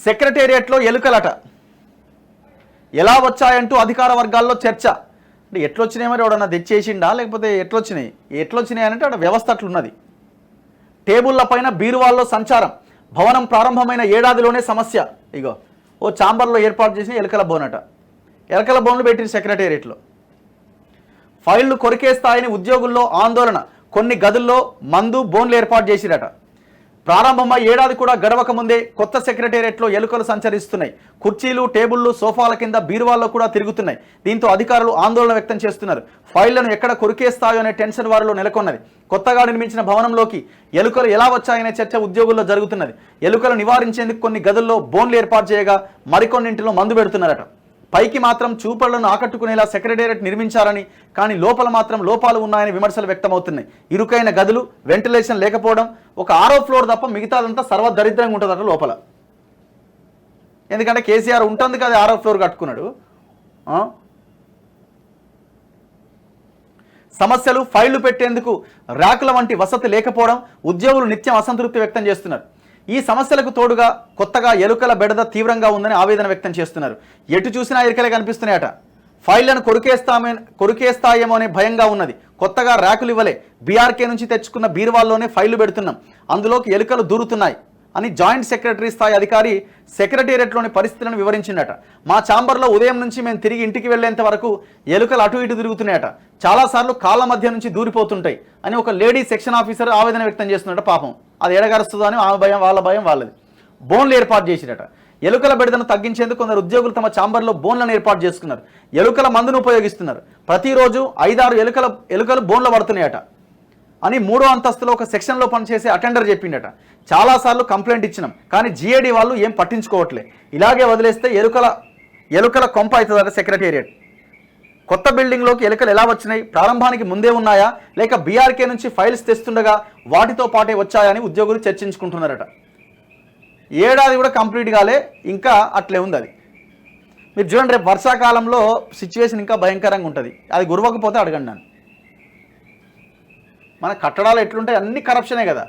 సెక్రటేరియట్లో ఎలుకలట ఎలా వచ్చాయంటూ అధికార వర్గాల్లో చర్చ. అంటే ఎట్లొచ్చినాయి మరి ఎవడన్నా తెచ్చేసిండా లేకపోతే ఎట్లొచ్చినాయి అంటే అక్కడ వ్యవస్థ అట్లున్నది. టేబుళ్ల పైన బీరువాల్లో సంచారం. భవనం ప్రారంభమైన ఏడాదిలోనే సమస్య. ఇగో ఓ ఛాంబర్లో ఏర్పాటు చేసిన ఎలుకల బోనట. ఎలుకల బోన్లు పెట్టిన సెక్రటేరియట్లో. ఫైళ్లు కొరికేస్తాయని ఉద్యోగుల్లో ఆందోళన. కొన్ని గదుల్లో మందు బోన్లు ఏర్పాటు చేసిరట. ప్రారంభమై ఏడాది కూడా గడవక ముందే కొత్త సెక్రటేరియట్లో ఎలుకలు సంచరిస్తున్నాయి. కుర్చీలు, టేబుళ్లు, సోఫాల కింద బీరువాల్లో కూడా తిరుగుతున్నాయి. దీంతో అధికారులు ఆందోళన వ్యక్తం చేస్తున్నారు. ఫైళ్లను ఎక్కడ కొరికేస్తాయో అనే టెన్షన్ వారిలో నెలకొన్నది. కొత్తగా నిర్మించిన భవనంలోకి ఎలుకలు ఎలా వచ్చాయనే చర్చ ఉద్యోగుల్లో జరుగుతున్నది. ఎలుకలు నివారించేందుకు కొన్ని గదుల్లో బోన్లు ఏర్పాటు చేయగా మరికొన్నింటిలో మందు పెడుతున్నారట. పైకి మాత్రం చూపళ్లను ఆకట్టుకునేలా సెక్రటేరియట్ నిర్మించారని, కానీ లోపల మాత్రం లోపాలు ఉన్నాయని విమర్శలు వ్యక్తమవుతున్నాయి. ఇరుకైన గదులు, వెంటిలేషన్ లేకపోవడం, ఒక 6వ ఫ్లోర్ తప్ప మిగతాదంతా సర్వదరిద్రంగా ఉంటుందట లోపల. ఎందుకంటే కేసీఆర్ ఉంటుంది కదా 6వ ఫ్లోర్ కట్టుకున్నాడు. సమస్యలు, ఫైళ్లు పెట్టేందుకు ర్యాకుల వంటి వసతి లేకపోవడం, ఉద్యోగులు నిత్యం అసంతృప్తి వ్యక్తం చేస్తున్నారు. ఈ సమస్యలకు తోడుగా కొత్తగా ఎలుకల బెడద తీవ్రంగా ఉందని ఆవేదన వ్యక్తం చేస్తున్నారు. ఎటు చూసినా ఎలుకలే కనిపిస్తున్నాయట. ఫైళ్లను కొరికేస్తాయేమో అనే భయంగా ఉన్నది. కొత్తగా ర్యాకులు ఇవ్వలే. బీఆర్కే నుంచి తెచ్చుకున్న బీరువాల్లోనే ఫైళ్లు పెడుతున్నాం, అందులోకి ఎలుకలు దూరుతున్నాయి అని జాయింట్ సెక్రటరీ స్థాయి అధికారి సెక్రటేరియట్లోని పరిస్థితులను వివరించిందట. మా ఛాంబర్లో ఉదయం నుంచి మేము తిరిగి ఇంటికి వెళ్లేంత వరకు ఎలుకలు అటు ఇటు తిరుగుతున్నాయట. చాలాసార్లు కాళ్ళ మధ్య నుంచి దూరిపోతుంటాయి అని ఒక లేడీ సెక్షన్ ఆఫీసర్ ఆవేదన వ్యక్తం చేస్తున్నట. పాపం అది ఎడగరుస్తుందో అని ఆమె భయం, వాళ్ళ భయం వాళ్ళది. బోన్లు ఏర్పాటు చేసిరట. ఎలుకల బెడదను తగ్గించేందుకు కొందరు ఉద్యోగులు తమ ఛాంబర్లో బోన్లను ఏర్పాటు చేసుకున్నారు. ఎలుకల మందును ఉపయోగిస్తున్నారు. ప్రతిరోజు 5-6 ఎలుకలు బోన్లు పడుతున్నాయట అని 3వ అంతస్తులో ఒక సెక్షన్లో పనిచేసే అటెండర్ చెప్పిండట. చాలాసార్లు కంప్లైంట్ ఇచ్చినాం, కానీ జీఏడీ వాళ్ళు ఏం పట్టించుకోవట్లే. ఇలాగే వదిలేస్తే ఎలుకల కొంప అవుతుందట సెక్రటేరియట్. కొత్త బిల్డింగ్లోకి ఎలుకలు ఎలా వచ్చినాయి? ప్రారంభానికి ముందే ఉన్నాయా లేక బీఆర్కే నుంచి ఫైల్స్ తెస్తుండగా వాటితో పాటే వచ్చాయా అని ఉద్యోగులు చర్చించుకుంటున్నారట. ఏడాది కూడా కంప్లీట్ కాలే, ఇంకా అట్లే ఉంది అది. మీరు చూడండి, రేపు వర్షాకాలంలో సిచ్యువేషన్ ఇంకా భయంకరంగా ఉంటుంది. అది గురవకపోతే అడగండి నన్ను. మన కట్టడాలు ఎట్లుంటాయి, అన్ని కరప్షనే కదా.